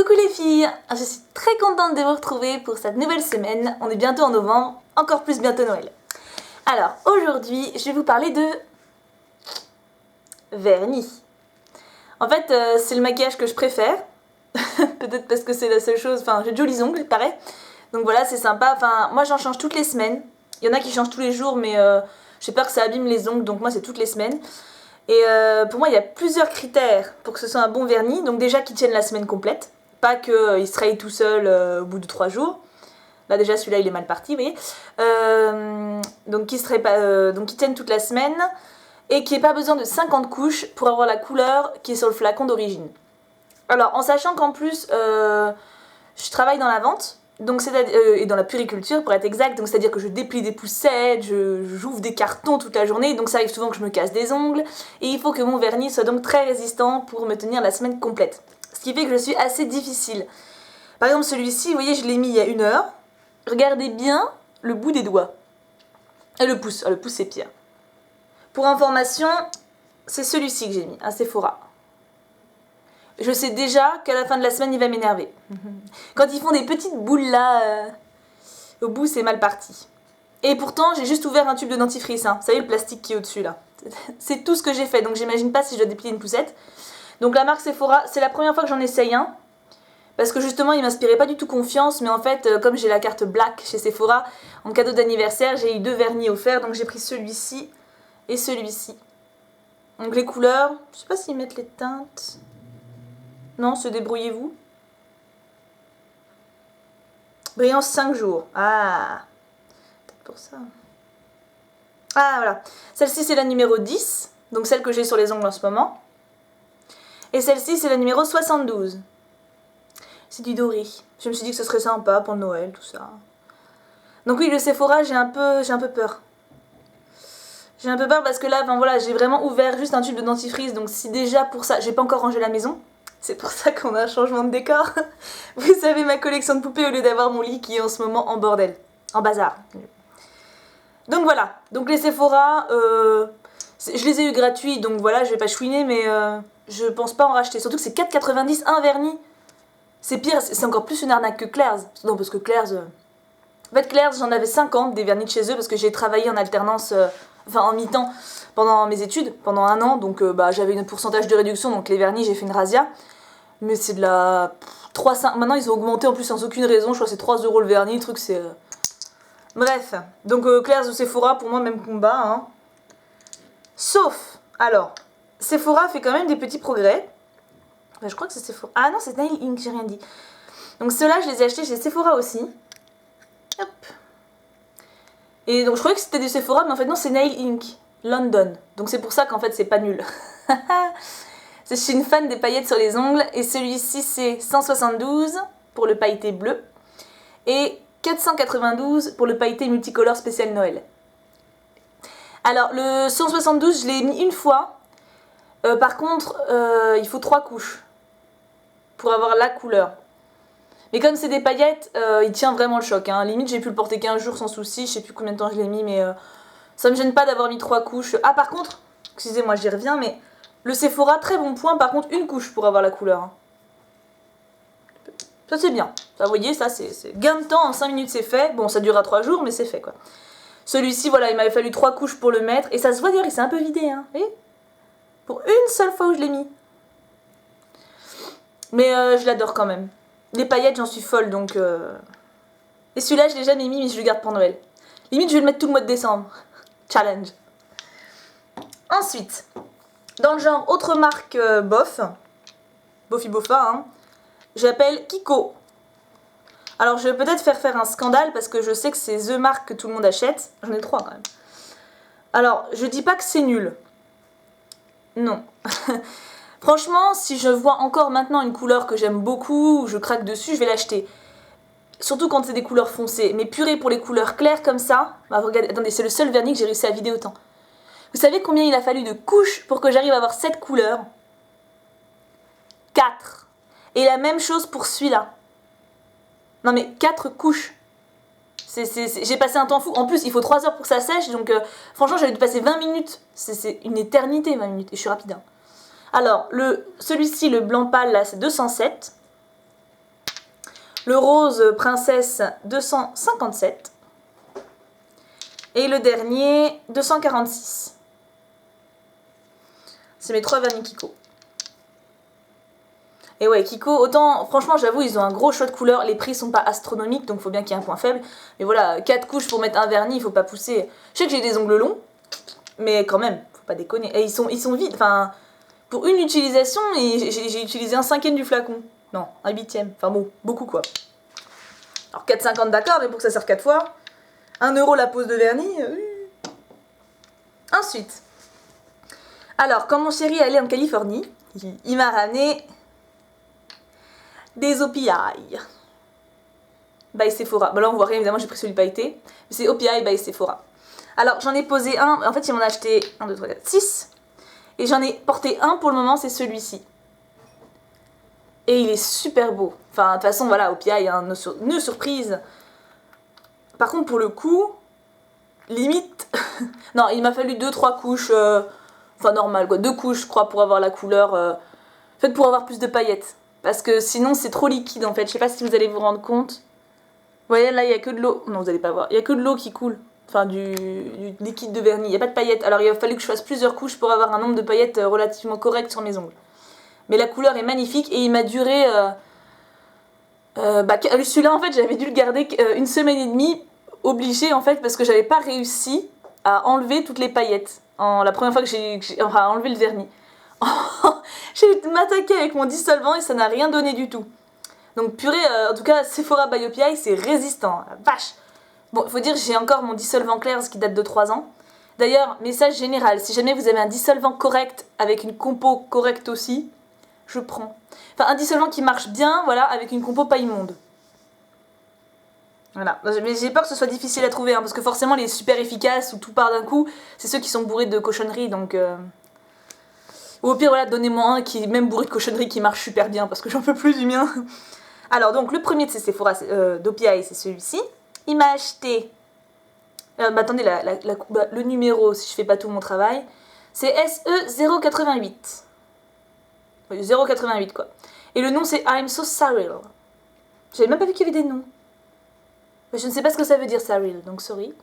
Coucou les filles, je suis très contente de vous retrouver pour cette nouvelle semaine. On est bientôt en novembre, encore plus bientôt Noël. Alors aujourd'hui, je vais vous parler de vernis. En fait, c'est le maquillage que je préfère. Peut-être parce que c'est la seule chose, enfin j'ai de jolis ongles, il paraît. Donc voilà, c'est sympa. Enfin, moi j'en change toutes les semaines. Il y en a qui changent tous les jours, mais j'ai peur que ça abîme les ongles, donc moi c'est toutes les semaines. Et pour moi, il y a plusieurs critères pour que ce soit un bon vernis. Donc déjà qu'il tienne la semaine complète. Pas qu'il se raye tout seul au bout de 3 jours. Là déjà celui-là il est mal parti, vous voyez. Donc qu'il tienne toute la semaine. Et qu'il n'y ait pas besoin de 50 couches pour avoir la couleur qui est sur le flacon d'origine. Alors en sachant qu'en plus je travaille dans la vente. Donc et dans la puriculture pour être exact, donc c'est-à-dire que je déplie des poussettes, j'ouvre des cartons toute la journée, donc ça arrive souvent que je me casse des ongles, et il faut que mon vernis soit donc très résistant pour me tenir la semaine complète. Ce qui fait que je suis assez difficile. Par exemple celui-ci, vous voyez, je l'ai mis il y a 1 heure, regardez bien le bout des doigts. Et le pouce c'est pire. Pour information, c'est celui-ci que j'ai mis, un Sephora. Je sais déjà qu'à la fin de la semaine, il va m'énerver. Quand ils font des petites boules là, au bout, c'est mal parti. Et pourtant, j'ai juste ouvert un tube de dentifrice. Hein. Vous savez, le plastique qui est au-dessus là. C'est tout ce que j'ai fait, donc j'imagine pas si je dois déplier une poussette. Donc la marque Sephora, c'est la première fois que j'en essaye un. Parce que justement, il m'inspirait pas du tout confiance. Mais en fait, comme j'ai la carte Black chez Sephora, en cadeau d'anniversaire, j'ai eu 2 vernis offerts. Donc j'ai pris celui-ci et celui-ci. Donc les couleurs, je sais pas s'ils mettent les teintes... Non, se débrouillez-vous. Brillance 5 jours. Ah, peut-être pour ça. Ah, voilà. Celle-ci, c'est la numéro 10. Donc celle que j'ai sur les ongles en ce moment. Et celle-ci, c'est la numéro 72. C'est du doré. Je me suis dit que ce serait sympa pour Noël, tout ça. Donc oui, le Sephora, j'ai un peu peur. J'ai un peu peur parce que là, ben voilà, j'ai vraiment ouvert juste un tube de dentifrice. Donc si déjà pour ça, j'ai pas encore rangé la maison. C'est pour ça qu'on a un changement de décor. Vous savez, ma collection de poupées au lieu d'avoir mon lit qui est en ce moment en bordel. En bazar. Donc voilà. Donc les Sephora, je les ai eu gratuits, donc voilà, je vais pas chouiner, mais je pense pas en racheter. Surtout que c'est 4,90 un vernis. C'est pire, c'est encore plus une arnaque que Claire's. Non, parce que Claire's... En fait, Claire's, j'en avais 50 des vernis de chez eux parce que j'ai travaillé en alternance, enfin en mi-temps pendant mes études, pendant 1 an. Donc j'avais un pourcentage de réduction, donc les vernis, j'ai fait une razzia. Mais c'est de la 3,5. Maintenant ils ont augmenté en plus sans aucune raison. Je crois que c'est 3 € le vernis. Le truc c'est. Bref. Donc Claire's ou Sephora, pour moi, même combat. Hein. Sauf. Alors. Sephora fait quand même des petits progrès. Enfin, je crois que c'est Sephora. Ah non, c'est Nail Ink, j'ai rien dit. Donc ceux-là, je les ai achetés chez Sephora aussi. Hop. Et donc je croyais que c'était du Sephora, mais en fait non, c'est Nail Ink. London. Donc c'est pour ça qu'en fait c'est pas nul. Je suis une fan des paillettes sur les ongles et celui-ci c'est 172 pour le pailleté bleu et 492 pour le pailleté multicolore spécial Noël. Alors le 172 je l'ai mis une fois, par contre il faut 3 couches pour avoir la couleur. Mais comme c'est des paillettes, il tient vraiment le choc. Hein. Limite j'ai pu le porter 15 jours sans souci, je sais plus combien de temps je l'ai mis, mais ça me gêne pas d'avoir mis 3 couches. Ah par contre, excusez-moi j'y reviens, mais... Le Sephora, très bon point, par contre, une couche pour avoir la couleur. Ça, c'est bien. Ça, vous voyez, ça, c'est gain de temps, en 5 minutes, c'est fait. Bon, ça durera 3 jours, mais c'est fait, quoi. Celui-ci, voilà, il m'avait fallu 3 couches pour le mettre. Et ça se voit, d'ailleurs, il s'est un peu vidé, hein. Vous voyez ? Pour une seule fois où je l'ai mis. Mais je l'adore quand même. Les paillettes, j'en suis folle, donc... Et celui-là, je l'ai jamais mis, mais je le garde pour Noël. Limite, je vais le mettre tout le mois de décembre. Challenge. Ensuite... Dans le genre autre marque bof, bofi bofa, hein, j'appelle Kiko. Alors je vais peut-être faire un scandale parce que je sais que c'est The marque que tout le monde achète. J'en ai 3 quand même. Alors je dis pas que c'est nul. Non. Franchement, si je vois encore maintenant une couleur que j'aime beaucoup, ou je craque dessus, je vais l'acheter. Surtout quand c'est des couleurs foncées. Mais purée pour les couleurs claires comme ça, bah, regardez, attendez, c'est le seul vernis que j'ai réussi à vider autant. Vous savez combien il a fallu de couches pour que j'arrive à avoir cette couleur? 4. Et la même chose pour celui-là. Non mais 4 couches. J'ai passé un temps fou. En plus, il faut 3 heures pour que ça sèche. Donc franchement, j'avais dû passer 20 minutes. C'est une éternité, 20 minutes. Et je suis rapide. Hein. Alors, celui-ci, le blanc pâle, là, c'est 207. Le rose princesse 257. Et le dernier 246. C'est mes 3 vernis Kiko. Et ouais, Kiko, autant, franchement, j'avoue, ils ont un gros choix de couleurs. Les prix sont pas astronomiques, donc faut bien qu'il y ait un point faible. Mais voilà, 4 couches pour mettre un vernis, il faut pas pousser. Je sais que j'ai des ongles longs, mais quand même, faut pas déconner. Et ils sont vides, enfin, pour une utilisation, j'ai utilisé un cinquième du flacon. Non, un huitième. Enfin bon, beaucoup quoi. Alors 4,50 d'accord, mais pour que ça serve 4 fois, 1 € la pose de vernis. Ensuite, alors, quand mon chéri allait en Californie, il m'a ramené des OPI by Sephora. Bon là on voit rien évidemment, j'ai pris celui pailleté. Mais c'est OPI by Sephora. Alors j'en ai posé un, en fait il m'en a acheté 1, 2, 3, 4, 6. Et j'en ai porté un pour le moment, c'est celui-ci. Et il est super beau. Enfin de toute façon voilà, OPI, hein, no surprise. Par contre pour le coup, limite... non, il m'a fallu 2-3 couches, enfin normal quoi, 2 couches je crois pour avoir la couleur... En fait pour avoir plus de paillettes. Parce que sinon c'est trop liquide en fait, je sais pas si vous allez vous rendre compte. Vous voyez là il y a que de l'eau, non vous allez pas voir, il y a que de l'eau qui coule. Enfin du liquide de vernis, il n'y a pas de paillettes. Alors il a fallu que je fasse plusieurs couches pour avoir un nombre de paillettes relativement correct sur mes ongles. Mais la couleur est magnifique et il m'a duré... celui-là en fait j'avais dû le garder 1 semaine et demie, obligée en fait parce que j'avais pas réussi à enlever toutes les paillettes. La première fois que j'ai enlevé le vernis. J'ai m'attaqué avec mon dissolvant et ça n'a rien donné du tout. Donc purée, en tout cas Sephora by OPI c'est résistant, la vache. Bon, il faut dire j'ai encore mon dissolvant Claire's qui date de 3 ans. D'ailleurs, message général, si jamais vous avez un dissolvant correct avec une compo correcte aussi, je prends. Enfin un dissolvant qui marche bien, voilà, avec une compo pas immonde. Voilà, mais j'ai peur que ce soit difficile à trouver, hein, parce que forcément les super efficaces où tout part d'un coup, c'est ceux qui sont bourrés de cochonneries, donc... Ou au pire, voilà, donnez-moi un qui est même bourré de cochonneries qui marche super bien, parce que j'en peux plus du mien. Alors, donc, le premier de ces Sephora d'OPI, c'est celui-ci. Il m'a acheté... attendez, le numéro, si je fais pas tout mon travail, c'est SE088. 088, quoi. Et le nom, c'est I'm so sorry. J'avais même pas vu qu'il y avait des noms. Mais je ne sais pas ce que ça veut dire, Cyril, donc sorry.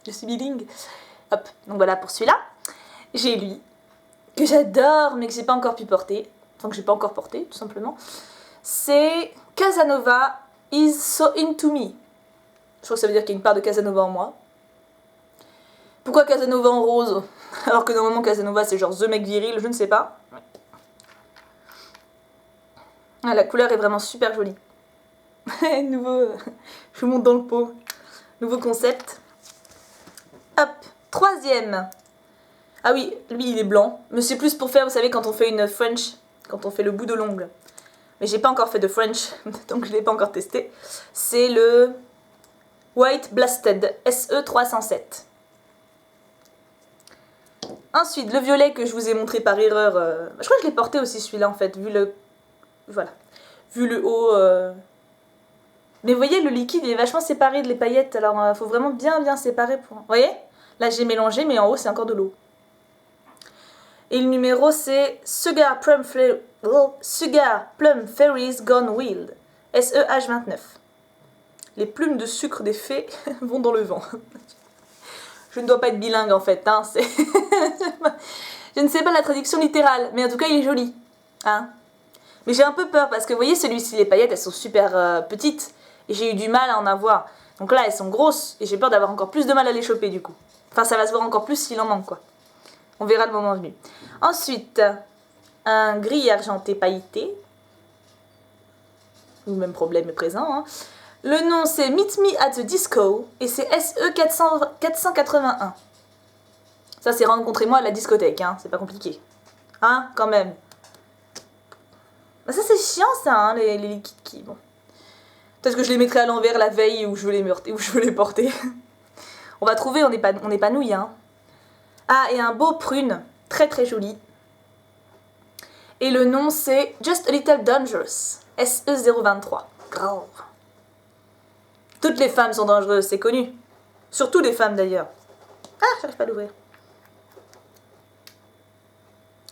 Je suis bilingue. Hop, donc voilà pour celui-là. J'ai lui, que j'adore, mais que j'ai pas encore pu porter. Enfin, que j'ai pas encore porté, tout simplement. C'est Casanova is so into me. Je crois que ça veut dire qu'il y a une part de Casanova en moi. Pourquoi Casanova en rose? Alors que normalement Casanova c'est genre The mec viril, je ne sais pas. Ah, la couleur est vraiment super jolie. Nouveau, je vous montre dans le pot. Nouveau concept. Hop, troisième. Ah oui, lui il est blanc. Mais c'est plus pour faire, vous savez, quand on fait une French, quand on fait le bout de l'ongle. Mais j'ai pas encore fait de French, donc je l'ai pas encore testé. C'est le White Blasted SE307. Ensuite, le violet que je vous ai montré par erreur. Je crois que je l'ai porté aussi celui-là en fait, vu le... Voilà. Vu le haut... Mais vous voyez, le liquide il est vachement séparé de les paillettes, alors il faut vraiment bien séparer pour... Vous voyez? Là j'ai mélangé, mais en haut c'est encore de l'eau. Et le numéro c'est Sugar Plum Fairies Gone Wild. SEH29. Les plumes de sucre des fées vont dans le vent. Je ne dois pas être bilingue en fait, hein, c'est... Je ne sais pas la traduction littérale, mais en tout cas il est joli. Hein. Mais j'ai un peu peur parce que vous voyez celui-ci, les paillettes elles sont super petites et j'ai eu du mal à en avoir. Donc là elles sont grosses et j'ai peur d'avoir encore plus de mal à les choper du coup. Enfin ça va se voir encore plus s'il en manque quoi. On verra le moment venu. Ensuite, un gris argenté pailleté. Le même problème est présent. Hein. Le nom c'est Meet Me at the Disco et c'est SE481. Ça c'est rencontrez-moi à la discothèque, hein. C'est pas compliqué. Hein, quand même. Bah, ça c'est chiant ça, hein, les liquides qui... Bon. Peut-être que je les mettrai à l'envers la veille où je veux les porter. On va trouver, on n'est pas nouilles, hein. Ah, et un beau prune, très très joli. Et le nom c'est Just a Little Dangerous, SE023. Grave. Toutes les femmes sont dangereuses, c'est connu. Surtout les femmes d'ailleurs. Ah, j'arrive pas à l'ouvrir.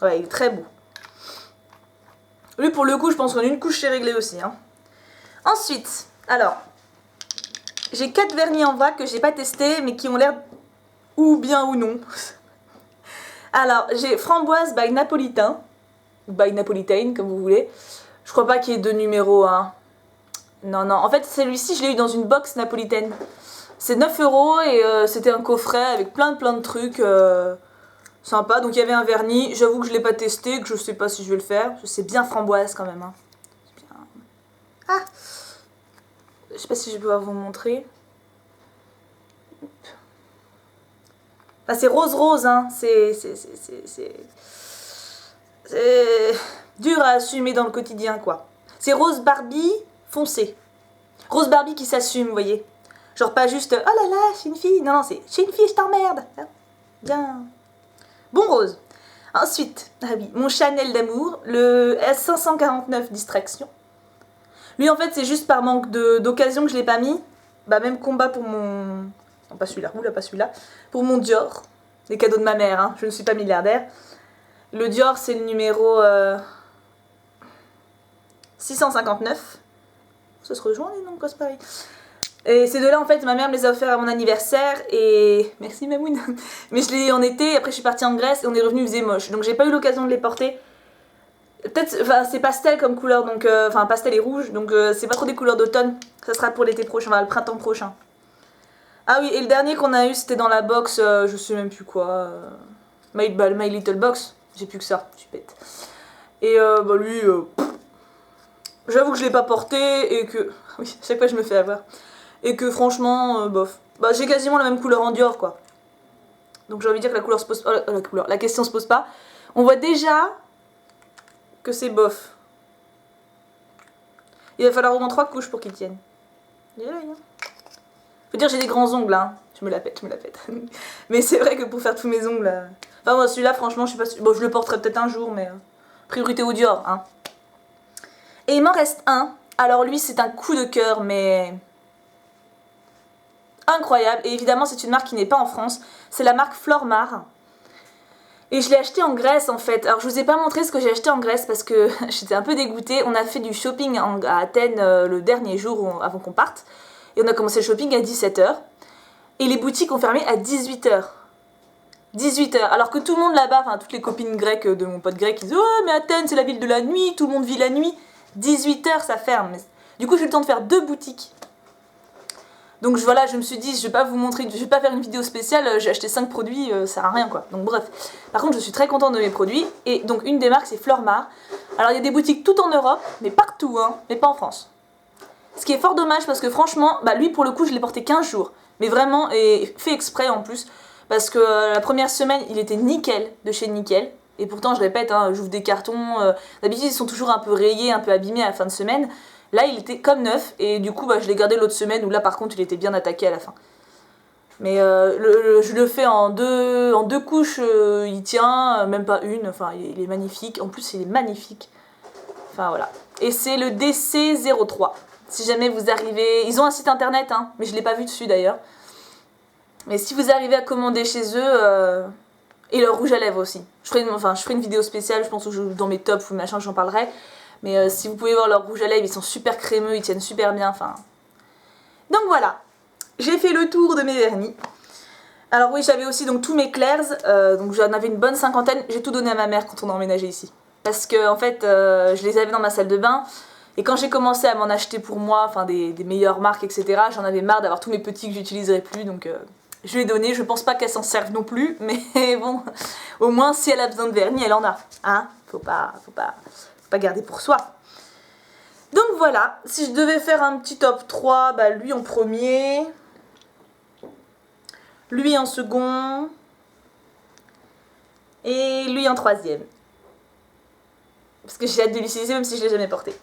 Ouais, il est très beau. Lui pour le coup, je pense qu'en une couche c'est réglé aussi. Hein. Ensuite, alors, j'ai 4 vernis en vrac que j'ai pas testé mais qui ont l'air ou bien ou non. Alors, j'ai Framboise by Napolitain, ou by Napolitain comme vous voulez. Je crois pas qu'il y ait 2 numéros, hein. Non, non, en fait celui-ci je l'ai eu dans une box napolitaine. C'est 9 € et c'était un coffret avec plein de trucs sympa. Donc il y avait un vernis, j'avoue que je l'ai pas testé, que je sais pas si je vais le faire. C'est bien framboise quand même. Hein. Bien... Ah, je sais pas si je vais pouvoir vous montrer. Enfin, c'est rose, hein. C'est dur à assumer dans le quotidien, quoi. C'est rose Barbie foncé. Rose Barbie qui s'assume, vous voyez. Genre pas juste oh là là, je suis une fille. Non, non, c'est je suis une fille, je t'emmerde. Bien. Bon rose. Ensuite, ah oui, mon Chanel d'amour, le S549 Distraction. Lui, en fait, c'est juste par manque d'occasion que je l'ai pas mis. Bah, même combat pour mon. Non, pas celui-là, oula, pas celui-là. Pour mon Dior. Les cadeaux de ma mère, hein. Je ne suis pas milliardaire. Le Dior, c'est le numéro 659. Ça se rejoint les noms, quoi, c'est pareil. Et ces deux-là, en fait, ma mère me les a offerts à mon anniversaire et... Merci Mamoun. Mais je l'ai eu en été, après je suis partie en Grèce et on est revenu, il faisait moche. Donc j'ai pas eu l'occasion de les porter. Peut-être, enfin c'est pastel comme couleur, donc... Enfin pastel et rouge, donc c'est pas trop des couleurs d'automne. Ça sera pour l'été prochain, enfin le printemps prochain. Ah oui, et le dernier qu'on a eu, c'était dans la box, je sais même plus quoi. My Little Box. J'ai plus que ça, je suis bête. Et bah lui... J'avoue que je l'ai pas porté et que... Oui, à chaque fois je me fais avoir. Et que franchement, bof. Bah j'ai quasiment la même couleur en Dior, quoi. Donc j'ai envie de dire que la couleur se pose... la question se pose pas. On voit déjà que c'est bof. Il va falloir au moins 3 couches pour qu'ils tiennent. Faut dire j'ai des grands ongles, hein. Je me la pète. Mais c'est vrai que pour faire tous mes ongles... Enfin moi celui-là, franchement, je suis pas sûre. Bon, je le porterai peut-être un jour, mais... priorité au Dior, hein. Et il m'en reste un. Alors lui, c'est un coup de cœur, mais... incroyable. Et évidemment, c'est une marque qui n'est pas en France. C'est la marque Flormar. Et je l'ai acheté en Grèce, en fait. Alors, je vous ai pas montré ce que j'ai acheté en Grèce parce que j'étais un peu dégoûtée. On a fait du shopping à Athènes le dernier jour avant qu'on parte. Et on a commencé le shopping à 17 h. Et les boutiques ont fermé à 18 h. 18 h. Alors que tout le monde là-bas, enfin, toutes les copines grecques de mon pote grec, ils disent « Oh, mais Athènes, c'est la ville de la nuit. Tout le monde vit la nuit. » 18 h, ça ferme. Du coup, j'ai eu le temps de faire 2 boutiques. Donc voilà, je me suis dit, je vais pas vous montrer, je vais pas faire une vidéo spéciale, j'ai acheté 5 produits, ça sert à rien, quoi. Donc bref. Par contre, je suis très contente de mes produits. Et donc une des marques, c'est Flormar. Alors il y a des boutiques tout en Europe, mais partout, hein, mais pas en France. Ce qui est fort dommage parce que franchement, bah lui pour le coup, je l'ai porté 15 jours. Mais vraiment, et fait exprès en plus. Parce que la première semaine, il était nickel, de chez Nickel. Et pourtant, je répète, hein, j'ouvre des cartons. D'habitude, ils sont toujours un peu rayés, un peu abîmés à la fin de semaine. Là, il était comme neuf. Et du coup, bah, je l'ai gardé l'autre semaine où là, par contre, il était bien attaqué à la fin. Mais je le fais en deux couches. Il tient, même pas une. Enfin, il est magnifique. En plus, il est magnifique. Enfin, voilà. Et c'est le DC03. Si jamais vous arrivez... Ils ont un site internet, hein, mais je ne l'ai pas vu dessus d'ailleurs. Mais si vous arrivez à commander chez eux... Et leur rouge à lèvres aussi. Je ferai une vidéo spéciale, je pense que dans mes tops ou machin, j'en parlerai. Mais si vous pouvez voir leur rouge à lèvres, ils sont super crémeux, ils tiennent super bien. Enfin. Donc voilà, j'ai fait le tour de mes vernis. Alors oui, j'avais aussi donc tous mes Clairs, donc j'en avais une bonne cinquantaine. J'ai tout donné à ma mère quand on a emménagé ici. Parce que en fait, je les avais dans ma salle de bain. Et quand j'ai commencé à m'en acheter pour moi, enfin des meilleures marques, etc., j'en avais marre d'avoir tous mes petits que j'utiliserais plus, donc... je lui ai donné, je pense pas qu'elle s'en serve non plus, mais bon, au moins si elle a besoin de vernis, elle en a. Hein, faut pas garder pour soi. Donc voilà, si je devais faire un petit top 3, bah lui en premier, lui en second, et lui en troisième. Parce que j'ai hâte de l'utiliser même si je l'ai jamais porté.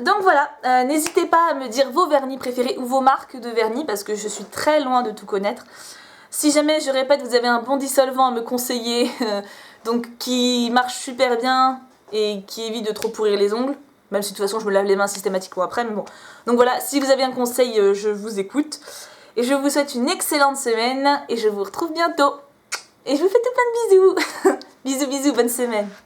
Donc voilà, n'hésitez pas à me dire vos vernis préférés ou vos marques de vernis parce que je suis très loin de tout connaître. Si jamais, je répète, vous avez un bon dissolvant à me conseiller, donc qui marche super bien et qui évite de trop pourrir les ongles, même si de toute façon je me lave les mains systématiquement après, mais bon. Donc voilà, si vous avez un conseil, je vous écoute. Et je vous souhaite une excellente semaine et je vous retrouve bientôt. Et je vous fais tout plein de bisous. Bisous, bisous, bonne semaine.